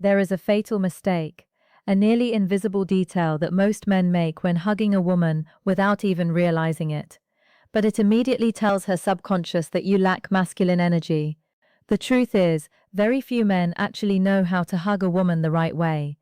There is a fatal mistake, a nearly invisible detail that most men make when hugging a woman without even realizing it. But it immediately tells her subconscious that you lack masculine energy. The truth is, very few men actually know how to hug a woman the right way.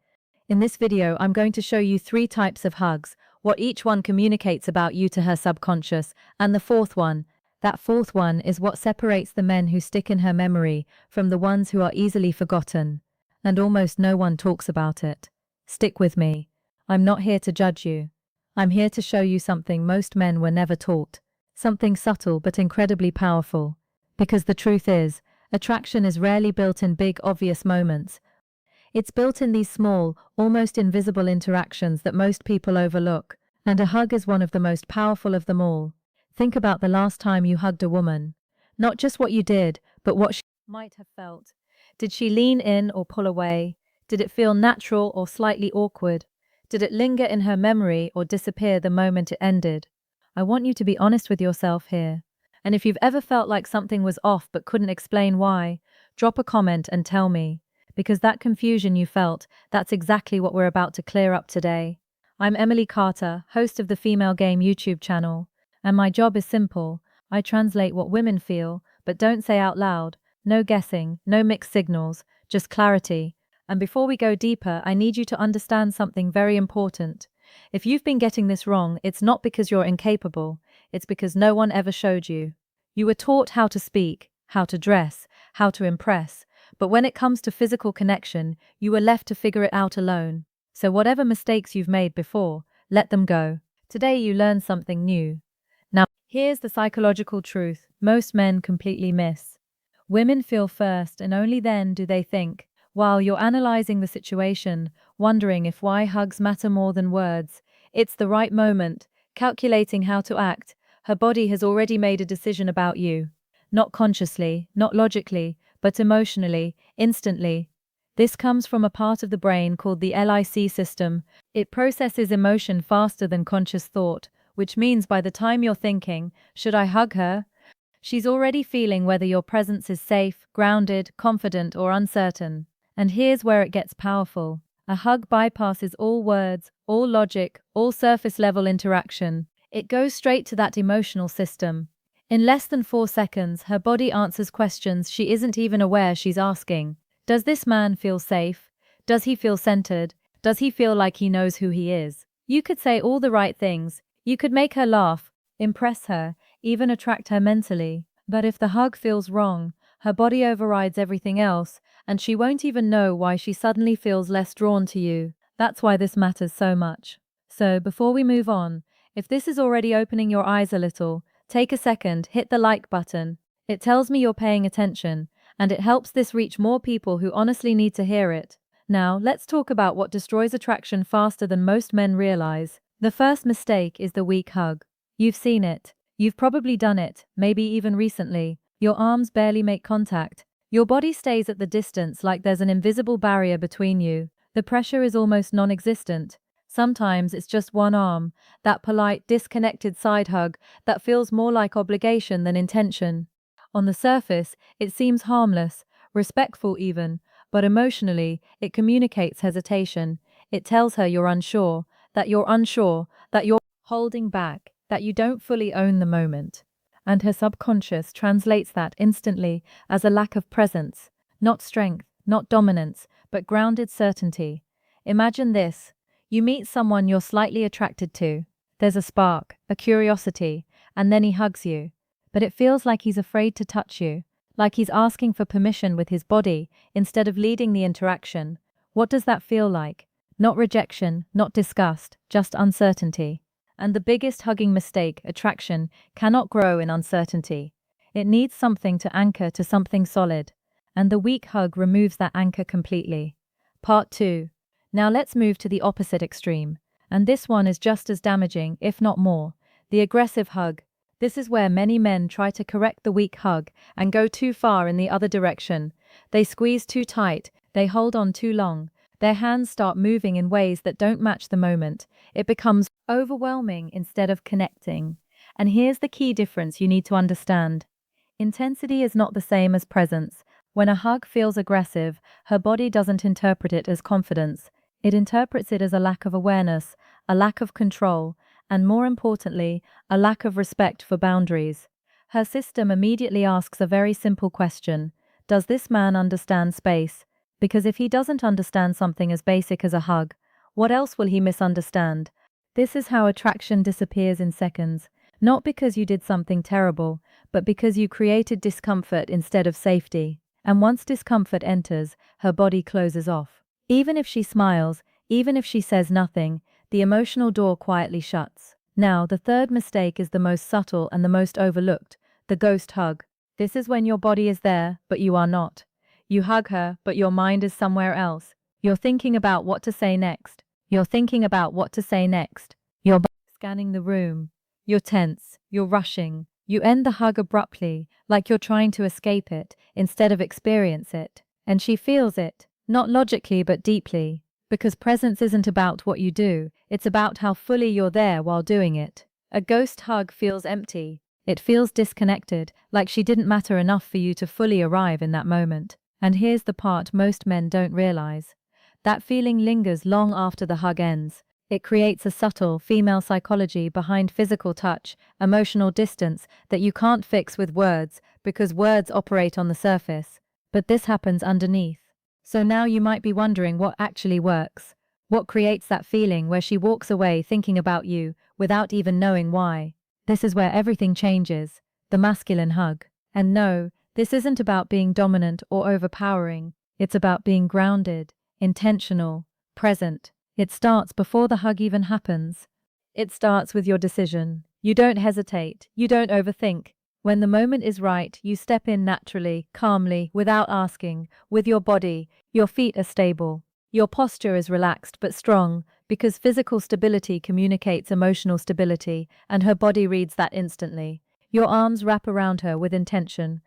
In this video, I'm going to show you 3 types of hugs, what each one communicates about you to her subconscious, and the fourth one. That fourth one is what separates the men who stick in her memory from the ones who are easily forgotten. And almost no one talks about it. Stick with me. I'm not here to judge you. I'm here to show you something most men were never taught. Something subtle but incredibly powerful. Because the truth is, attraction is rarely built in big, obvious moments. It's built in these small, almost invisible interactions that most people overlook, and a hug is one of the most powerful of them all. Think about the last time you hugged a woman. Not just what you did, but what she might have felt. Did she lean in or pull away? Did it feel natural or slightly awkward? Did it linger in her memory or disappear the moment it ended? I want you to be honest with yourself here. And if you've ever felt like something was off but couldn't explain why, drop a comment and tell me. Because that confusion you felt, that's exactly what we're about to clear up today. I'm Emily Carter, host of the Female Game YouTube channel. And my job is simple. I translate what women feel, but don't say out loud. No guessing, no mixed signals, just clarity. And before we go deeper, I need you to understand something very important. If you've been getting this wrong, it's not because you're incapable. It's because no one ever showed you. You were taught how to speak, how to dress, how to impress. But when it comes to physical connection, you were left to figure it out alone. So whatever mistakes you've made before, let them go. Today you learn something new. Now, here's the psychological truth most men completely miss. Women feel first, and only then do they think. While you're analyzing the situation, wondering if why hugs matter more than words, it's the right moment, calculating how to act. Her body has already made a decision about you. Not consciously, not logically, but emotionally, instantly. This comes from a part of the brain called the LIC system. It processes emotion faster than conscious thought, which means by the time you're thinking, should I hug her? She's already feeling whether your presence is safe, grounded, confident, or uncertain. And here's where it gets powerful. A hug bypasses all words, all logic, all surface-level interaction. It goes straight to that emotional system. In less than 4 seconds, her body answers questions she isn't even aware she's asking. Does this man feel safe? Does he feel centered? Does he feel like he knows who he is? You could say all the right things. You could make her laugh, impress her, even attract her mentally. But if the hug feels wrong, her body overrides everything else, and she won't even know why she suddenly feels less drawn to you. That's why this matters so much. So, before we move on, if this is already opening your eyes a little, take a second, hit the like button. It tells me you're paying attention, and it helps this reach more people who honestly need to hear it. Now, let's talk about what destroys attraction faster than most men realize. The first mistake is the weak hug. You've seen it. You've probably done it, maybe even recently. Your arms barely make contact. Your body stays at the distance like there's an invisible barrier between you. The pressure is almost non-existent. Sometimes it's just one arm, that polite, disconnected side hug that feels more like obligation than intention. On the surface, it seems harmless, respectful even, but emotionally, it communicates hesitation. It tells her you're unsure, that you're holding back, that you don't fully own the moment. And her subconscious translates that instantly as a lack of presence, not strength, not dominance, but grounded certainty. Imagine this. You meet someone you're slightly attracted to. There's a spark, a curiosity, and then he hugs you. But it feels like he's afraid to touch you, like he's asking for permission with his body instead of leading the interaction. What does that feel like? Not rejection, not disgust, just uncertainty. And the biggest hugging mistake, attraction, cannot grow in uncertainty. It needs something to anchor to something solid. And the weak hug removes that anchor completely. Part 2. Now let's move to the opposite extreme. And this one is just as damaging, if not more. The aggressive hug. This is where many men try to correct the weak hug and go too far in the other direction. They squeeze too tight, they hold on too long. Their hands start moving in ways that don't match the moment. It becomes overwhelming instead of connecting. And here's the key difference you need to understand. Intensity is not the same as presence. When a hug feels aggressive, her body doesn't interpret it as confidence. It interprets it as a lack of awareness, a lack of control, and more importantly, a lack of respect for boundaries. Her system immediately asks a very simple question: does this man understand space? Because if he doesn't understand something as basic as a hug, what else will he misunderstand? This is how attraction disappears in seconds, not because you did something terrible, but because you created discomfort instead of safety. And once discomfort enters, her body closes off. Even if she smiles, even if she says nothing, the emotional door quietly shuts. Now, the third mistake is the most subtle and the most overlooked: the ghost hug. This is when your body is there, but you are not. You hug her, but your mind is somewhere else. You're thinking about what to say next. You're thinking about what to say next. You're scanning the room. You're tense. You're rushing. You end the hug abruptly, like you're trying to escape it, instead of experience it. And she feels it, not logically but deeply. Because presence isn't about what you do, it's about how fully you're there while doing it. A ghost hug feels empty. It feels disconnected, like she didn't matter enough for you to fully arrive in that moment. And here's the part most men don't realize. That feeling lingers long after the hug ends. It creates a subtle female psychology behind physical touch, emotional distance that you can't fix with words because words operate on the surface. But this happens underneath. So now you might be wondering what actually works. What creates that feeling where she walks away thinking about you without even knowing why? This is where everything changes. The masculine hug. And no, this isn't about being dominant or overpowering. It's about being grounded, intentional, present. It starts before the hug even happens. It starts with your decision. You don't hesitate. You don't overthink. When the moment is right, you step in naturally, calmly, without asking, with your body. Your feet are stable. Your posture is relaxed but strong, because physical stability communicates emotional stability, and her body reads that instantly. Your arms wrap around her with intention.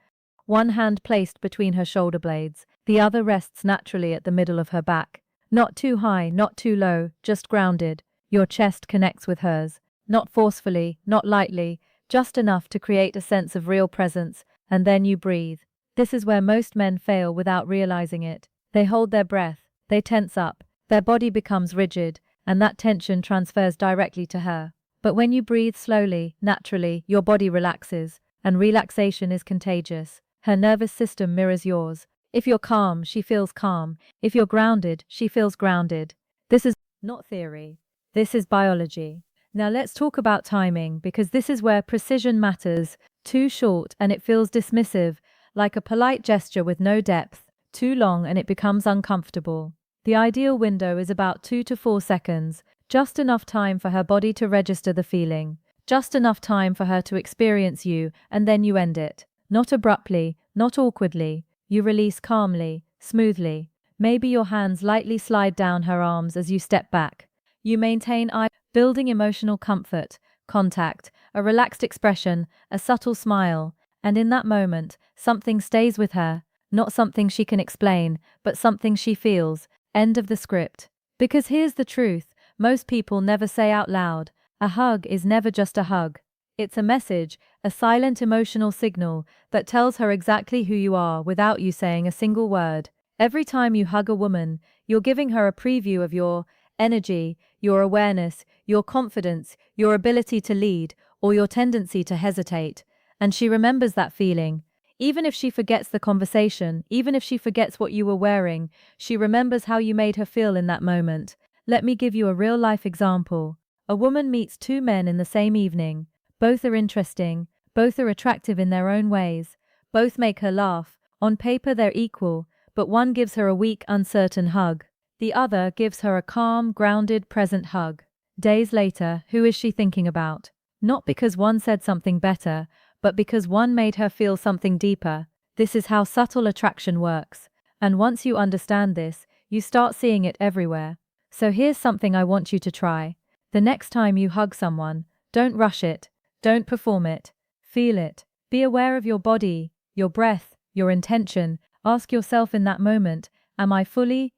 One hand placed between her shoulder blades, the other rests naturally at the middle of her back. Not too high, not too low, just grounded. Your chest connects with hers. Not forcefully, not lightly, just enough to create a sense of real presence, and then you breathe. This is where most men fail without realizing it. They hold their breath, they tense up, their body becomes rigid, and that tension transfers directly to her. But when you breathe slowly, naturally, your body relaxes, and relaxation is contagious. Her nervous system mirrors yours. If you're calm, she feels calm. If you're grounded, she feels grounded. This is not theory. This is biology. Now let's talk about timing, because this is where precision matters. Too short and it feels dismissive, like a polite gesture with no depth. Too long and it becomes uncomfortable. The ideal window is about 2 to 4 seconds, just enough time for her body to register the feeling, just enough time for her to experience you, and then you end it. Not abruptly, not awkwardly. You release calmly, smoothly. Maybe your hands lightly slide down her arms as you step back. You maintain eye, building emotional comfort, contact, a relaxed expression, a subtle smile, and in that moment, something stays with her, not something she can explain, but something she feels. End of the script. Because here's the truth, most people never say out loud, a hug is never just a hug. It's a message, a silent emotional signal that tells her exactly who you are without you saying a single word. Every time you hug a woman, you're giving her a preview of your energy, your awareness, your confidence, your ability to lead, or your tendency to hesitate. And she remembers that feeling. Even if she forgets the conversation, even if she forgets what you were wearing, she remembers how you made her feel in that moment. Let me give you a real-life example. A woman meets two men in the same evening. Both are interesting, both are attractive in their own ways, both make her laugh. On paper they're equal, but one gives her a weak, uncertain hug. The other gives her a calm, grounded, present hug. Days later, who is she thinking about? Not because one said something better, but because one made her feel something deeper. This is how subtle attraction works. And once you understand this, you start seeing it everywhere. So here's something I want you to try. The next time you hug someone, don't rush it. Don't perform it. Feel it. Be aware of your body, your breath, your intention. Ask yourself in that moment, am I fully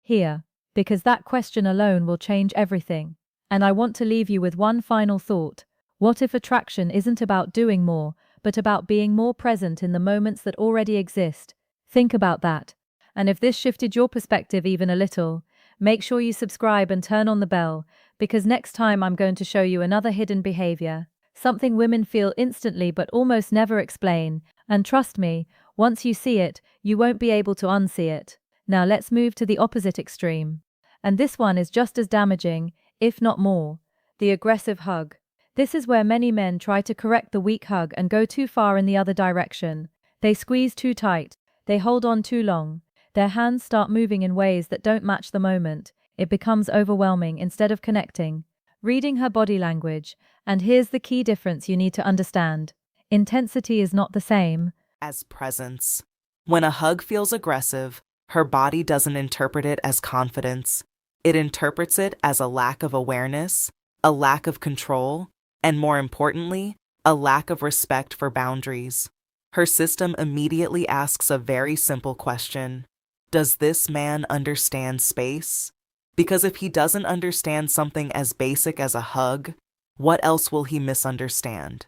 here? Because that question alone will change everything. And I want to leave you with one final thought. What if attraction isn't about doing more, but about being more present in the moments that already exist? Think about that. And if this shifted your perspective even a little, make sure you subscribe and turn on the bell, because next time I'm going to show you another hidden behavior, something women feel instantly but almost never explain. And trust me, once you see it, you won't be able to unsee it. Now let's move to the opposite extreme. And this one is just as damaging, if not more: the aggressive hug. This is where many men try to correct the weak hug and go too far in the other direction. They squeeze too tight, they hold on too long, their hands start moving in ways that don't match the moment. It becomes overwhelming instead of connecting. Reading her body language, and here's the key difference you need to understand: intensity is not the same as presence. When a hug feels aggressive, her body doesn't interpret it as confidence. It interprets it as a lack of awareness, a lack of control, and more importantly, a lack of respect for boundaries. Her system immediately asks a very simple question: does this man understand space? Because if he doesn't understand something as basic as a hug, what else will he misunderstand?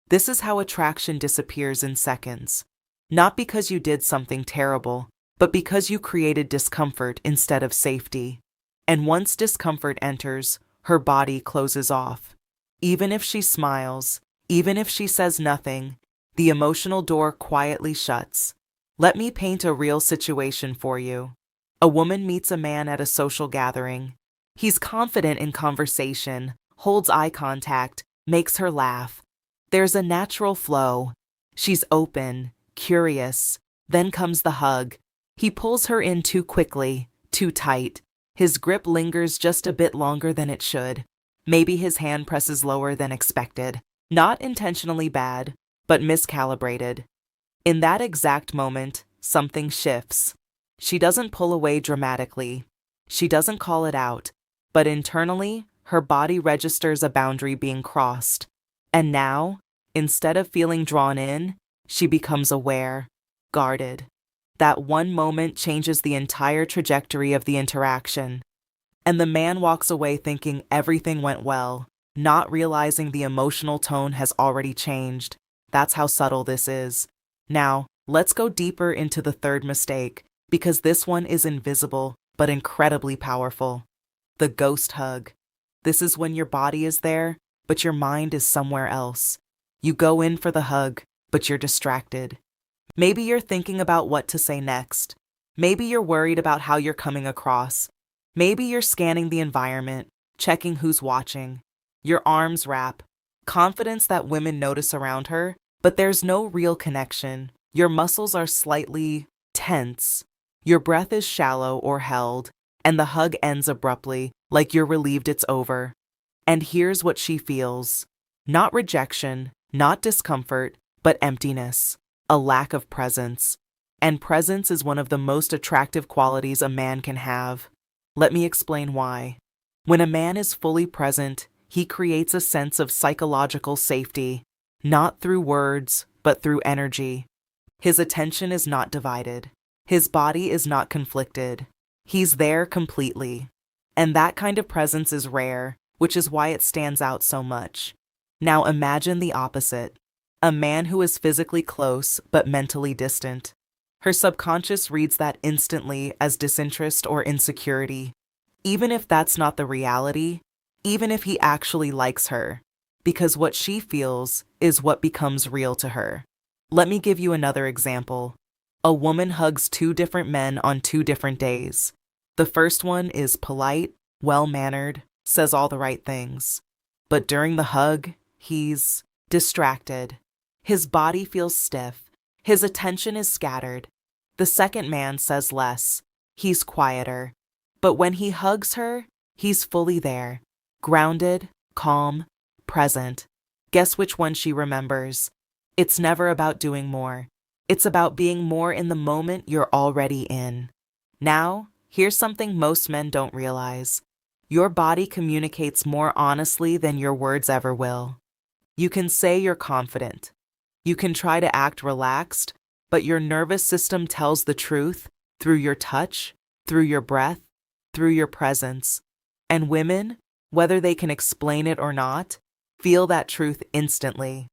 This is how attraction disappears in seconds. Not because you did something terrible, but because you created discomfort instead of safety. And once discomfort enters, her body closes off. Even if she smiles, even if she says nothing, the emotional door quietly shuts. Let me paint a real situation for you. A woman meets a man at a social gathering. He's confident in conversation, holds eye contact, makes her laugh. There's a natural flow. She's open, curious. Then comes the hug. He pulls her in too quickly, too tight. His grip lingers just a bit longer than it should. Maybe his hand presses lower than expected. Not intentionally bad, but miscalibrated. In that exact moment, something shifts. She doesn't pull away dramatically. She doesn't call it out. But internally, her body registers a boundary being crossed. And now, instead of feeling drawn in, she becomes aware, guarded. That one moment changes the entire trajectory of the interaction. And the man walks away thinking everything went well, not realizing the emotional tone has already changed. That's how subtle this is. Now, let's go deeper into the third mistake, because this one is invisible but incredibly powerful. The ghost hug. This is when your body is there, but your mind is somewhere else. You go in for the hug, but you're distracted. Maybe you're thinking about what to say next. Maybe you're worried about how you're coming across. Maybe you're scanning the environment, checking who's watching. Your arms wrap, confidence that women notice around her, but there's no real connection. Your muscles are slightly tense. Your breath is shallow or held, and the hug ends abruptly, like you're relieved it's over. And here's what she feels: not rejection, not discomfort, but emptiness, a lack of presence. And presence is one of the most attractive qualities a man can have. Let me explain why. When a man is fully present, he creates a sense of psychological safety, not through words, but through energy. His attention is not divided. His body is not conflicted. He's there completely. And that kind of presence is rare, which is why it stands out so much. Now imagine the opposite. A man who is physically close but mentally distant. Her subconscious reads that instantly as disinterest or insecurity. Even if that's not the reality, even if he actually likes her, because what she feels is what becomes real to her. Let me give you another example. A woman hugs two different men on two different days. The first one is polite, well-mannered, says all the right things. But during the hug, he's distracted. His body feels stiff. His attention is scattered. The second man says less. He's quieter. But when he hugs her, he's fully there. Grounded, calm, present. Guess which one she remembers? It's never about doing more. It's about being more in the moment you're already in. Now, here's something most men don't realize. Your body communicates more honestly than your words ever will. You can say you're confident. You can try to act relaxed, but your nervous system tells the truth through your touch, through your breath, through your presence. And women, whether they can explain it or not, feel that truth instantly.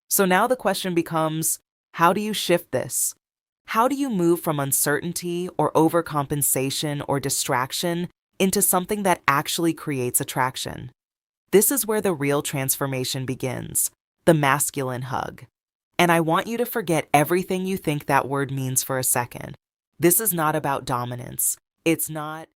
So now the question becomes, how do you shift this? How do you move from uncertainty or overcompensation or distraction into something that actually creates attraction? This is where the real transformation begins, the masculine hug. And I want you to forget everything you think that word means for a second. This is not about dominance. It's not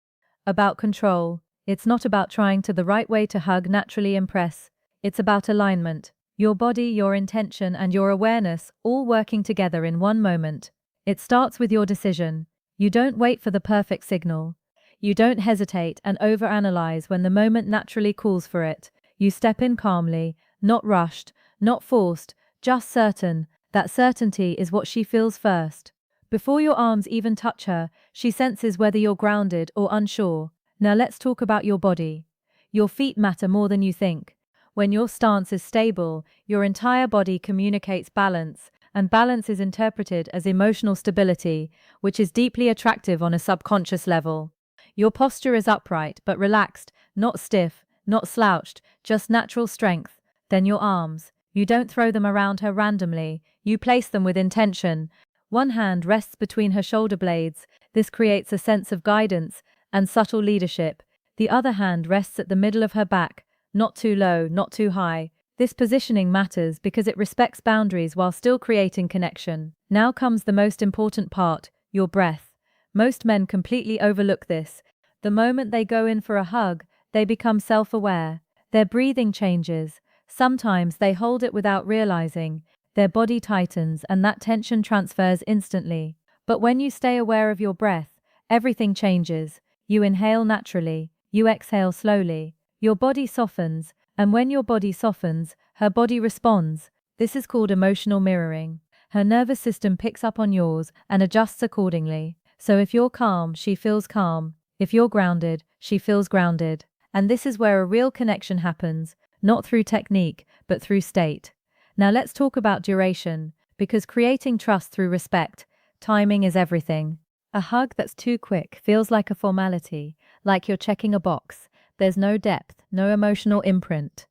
About control. It's not about trying to the right way to hug, naturally impress. It's about alignment. Your body, your intention, and your awareness all working together in one moment. It starts with your decision. You don't wait for the perfect signal. You don't hesitate and overanalyze when the moment naturally calls for it. You step in calmly, not rushed, not forced, just certain. That certainty is what she feels first. Before your arms even touch her, she senses whether you're grounded or unsure. Now let's talk about your body. Your feet matter more than you think. When your stance is stable, your entire body communicates balance, and balance is interpreted as emotional stability, which is deeply attractive on a subconscious level. Your posture is upright but relaxed, not stiff, not slouched, just natural strength. Then your arms. You don't throw them around her randomly, you place them with intention. One hand rests between her shoulder blades. This creates a sense of guidance and subtle leadership. The other hand rests at the middle of her back, not too low, not too high. This positioning matters because it respects boundaries while still creating connection. Now comes the most important part, your breath. Most men completely overlook this. The moment they go in for a hug, they become self-aware. Their breathing changes. Sometimes they hold it without realizing. Their body tightens and that tension transfers instantly. But when you stay aware of your breath, everything changes. You inhale naturally. You exhale slowly. Your body softens, and when your body softens, her body responds. This is called emotional mirroring. Her nervous system picks up on yours and adjusts accordingly. So if you're calm, she feels calm. If you're grounded, she feels grounded. And this is where a real connection happens, not through technique, but through state. Now let's talk about duration, because creating trust through respect, timing is everything. A hug that's too quick feels like a formality, like you're checking a box. There's no depth, no emotional imprint.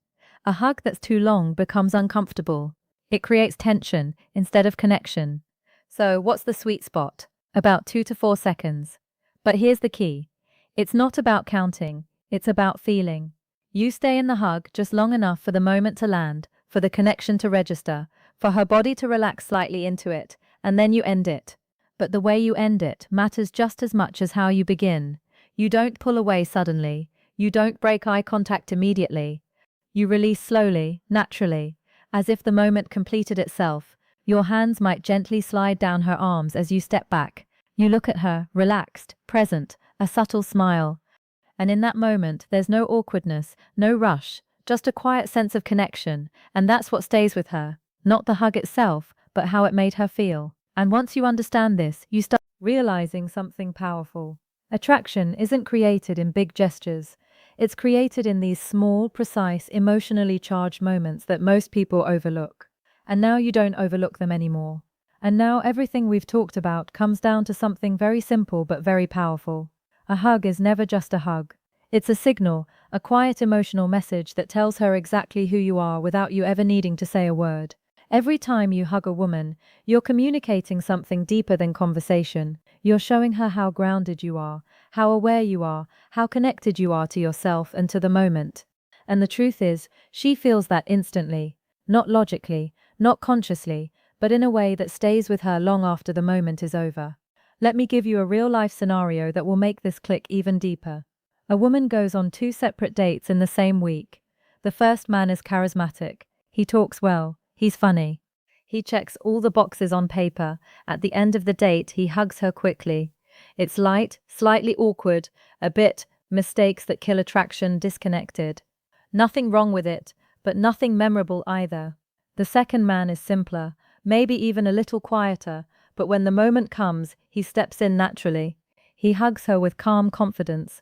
A hug that's too long becomes uncomfortable. It creates tension instead of connection. So, what's the sweet spot? About 2 to 4 seconds. But here's the key. It's not about counting, it's about feeling. You stay in the hug just long enough for the moment to land, for the connection to register, for her body to relax slightly into it, and then you end it. But the way you end it matters just as much as how you begin. You don't pull away suddenly. You don't break eye contact immediately. You release slowly, naturally, as if the moment completed itself. Your hands might gently slide down her arms as you step back. You look at her, relaxed, present, a subtle smile. And in that moment, there's no awkwardness, no rush, just a quiet sense of connection, and that's what stays with her. Not the hug itself, but how it made her feel. And once you understand this, you start realizing something powerful. Attraction isn't created in big gestures. It's created in these small, precise, emotionally charged moments that most people overlook. And now you don't overlook them anymore. And now everything we've talked about comes down to something very simple but very powerful. A hug is never just a hug. It's a signal, a quiet emotional message that tells her exactly who you are without you ever needing to say a word. Every time you hug a woman, you're communicating something deeper than conversation. You're showing her how grounded you are, how aware you are, how connected you are to yourself and to the moment. And the truth is, she feels that instantly, not logically, not consciously, but in a way that stays with her long after the moment is over. Let me give you a real-life scenario that will make this click even deeper. A woman goes on 2 separate dates in the same week. The first man is charismatic. He talks well. He's funny. He checks all the boxes on paper. At the end of the date, he hugs her quickly. It's light, slightly awkward, a bit mistakes that kill attraction, disconnected. Nothing wrong with it, but nothing memorable either. The second man is simpler, maybe even a little quieter, but when the moment comes, he steps in naturally. He hugs her with calm confidence.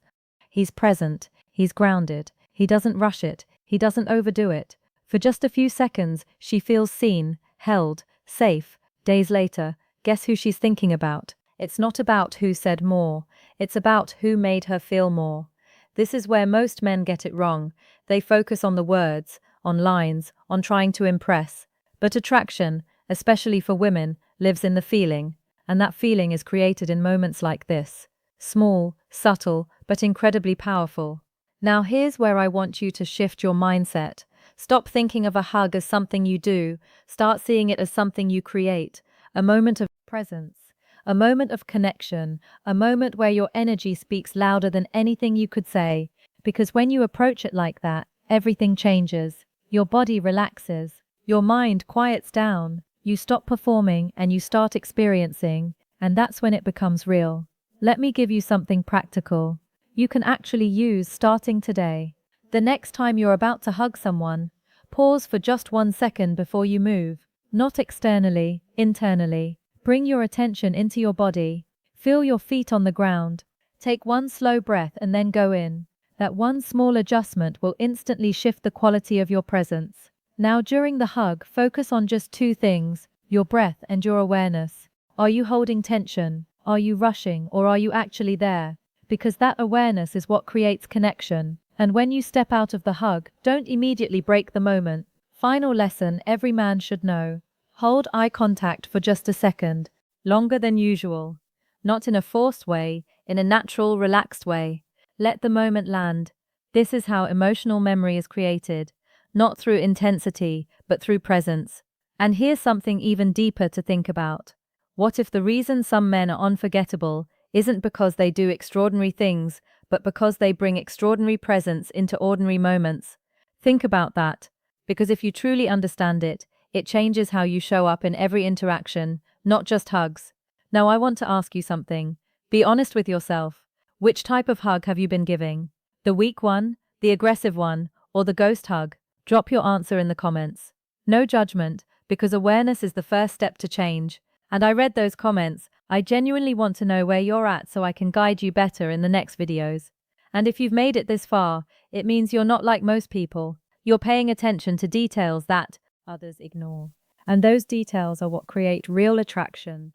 He's present, he's grounded, he doesn't rush it, he doesn't overdo it. For just a few seconds, she feels seen, held, safe. Days later, guess who she's thinking about? It's not about who said more, it's about who made her feel more. This is where most men get it wrong. They focus on the words, on lines, on trying to impress. But attraction, especially for women, lives in the feeling. and that feeling is created in moments like this. Small, subtle, but incredibly powerful. Now here's where I want you to shift your mindset. Stop thinking of a hug as something you do, start seeing it as something you create, a moment of presence, a moment of connection, a moment where your energy speaks louder than anything you could say, because when you approach it like that, everything changes. Your body relaxes, your mind quiets down, you stop performing and you start experiencing, and that's when it becomes real. Let me give you something practical you can actually use starting today. The next time you're about to hug someone, pause for just 1 second before you move, not externally, internally. Bring your attention into your body. Feel your feet on the ground. Take one slow breath and then go in. That one small adjustment will instantly shift the quality of your presence. Now, during the hug, focus on just two things, your breath and your awareness. Are you holding tension? Are you rushing? Or are you actually there? Because that awareness is what creates connection. And when you step out of the hug, don't immediately break the moment. Final lesson every man should know. Hold eye contact for just a second, longer than usual. Not in a forced way, in a natural, relaxed way. Let the moment land. This is how emotional memory is created, not through intensity, but through presence. And here's something even deeper to think about. What if the reason some men are unforgettable isn't because they do extraordinary things, but because they bring extraordinary presence into ordinary moments? Think about that, because if you truly understand it, it changes how you show up in every interaction, not just hugs. Now I want to ask you something. Be honest with yourself. Which type of hug have you been giving? The weak one, the aggressive one, or the ghost hug? Drop your answer in the comments. No judgment, because awareness is the first step to change. And I read those comments. I genuinely want to know where you're at so I can guide you better in the next videos. And if you've made it this far, it means you're not like most people. You're paying attention to details that others ignore. And those details are what create real attraction.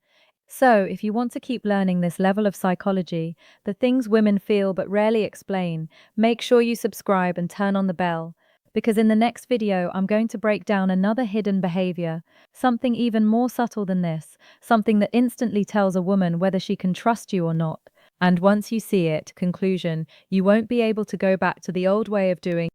So, if you want to keep learning this level of psychology, the things women feel but rarely explain, make sure you subscribe and turn on the bell. Because in the next video, I'm going to break down another hidden behavior, something even more subtle than this, something that instantly tells a woman whether she can trust you or not. And once you see it, conclusion, you won't be able to go back to the old way of doing